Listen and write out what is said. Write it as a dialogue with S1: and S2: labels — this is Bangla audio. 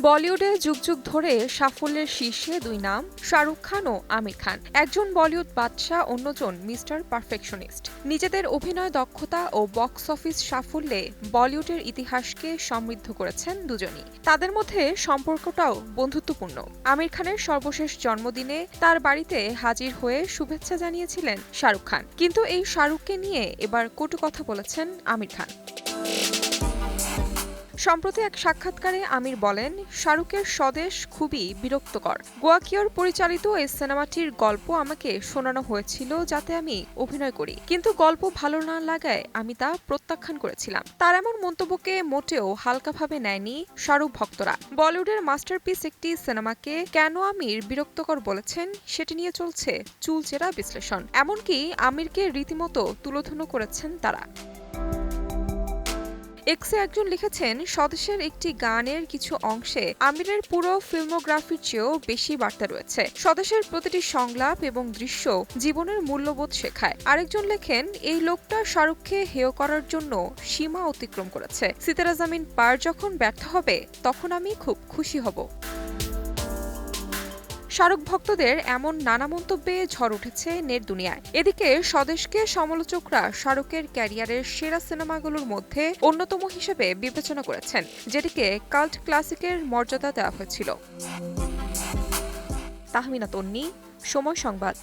S1: বলিউডে যুগ যুগ ধরে সাফল্যের শীর্ষে দুই নাম শাহরুখ খান ও আমির খান। একজন বলিউড বাদশাহ, অন্যজন মিস্টার পারফেকশনিস্ট। নিজেদের অভিনয় দক্ষতা ও বক্স অফিস সাফল্যে বলিউডের ইতিহাসকে সমৃদ্ধ করেছেন দুজনই। তাদের মধ্যে সম্পর্কটাও বন্ধুত্বপূর্ণ। আমির খানের সর্বশেষ জন্মদিনে তার বাড়িতে হাজির হয়ে শুভেচ্ছা জানিয়েছিলেন শাহরুখ খান, কিন্তু এই শাহরুখকে নিয়ে এবার কটু কথা বলেছেন আমির খান। সম্প্রতি এক সাক্ষাৎকারে আমির বলেন, শাহরুখের স্বদেশ খুবই বিরক্তকর। গোয়াকিয়র পরিচালিত এই সিনেমাটির গল্প আমাকে শোনানো হয়েছিল যাতে আমি অভিনয় করি, কিন্তু গল্প ভালো না লাগায় আমি তা প্রত্যাখ্যান করেছিলাম। তার এমন মন্তব্যকে মোটেও হালকাভাবে নেয়নি শাহরুখ ভক্তরা। বলিউডের মাস্টারপিস একটি সিনেমাকে কেন আমির বিরক্তকর বলেছেন সেটি নিয়ে চলছে চুলচেরা বিশ্লেষণ। এমনকি আমিরকে রীতিমতো তুলোধুনো করেছেন তারা। এক্সে একজন লিখেছেন, স্বদেশের একটি গানের কিছু অংশে আমিরের পুরো ফিল্মোগ্রাফির চেয়েও বেশি বার্তা রয়েছে। স্বদেশের প্রতিটি সংলাপ এবং দৃশ্য জীবনের মূল্যবোধ শেখায়। আরেকজন লেখেন, এই লোকটা শাহরুখকে হেয় করার জন্য সীমা অতিক্রম করেছে। সিতারা জামিন পার যখন ব্যর্থ হবে তখন আমি খুব খুশি হব। শাহরুখ ভক্তদের এমন নানা মন্তব্যে ঝড় উঠেছে নেট দুনিয়ায়। এদিকে স্বদেশকে সমালোচকরা শাহরুখের ক্যারিয়ারের সেরা সিনেমাগুলোর মধ্যে অন্যতম হিসেবে বিবেচনা করেছেন, যেটিকে কাল্ট ক্লাসিকের মর্যাদা দেওয়া হয়েছিল। তাহমিনা তন্নি, সময় সংবাদ।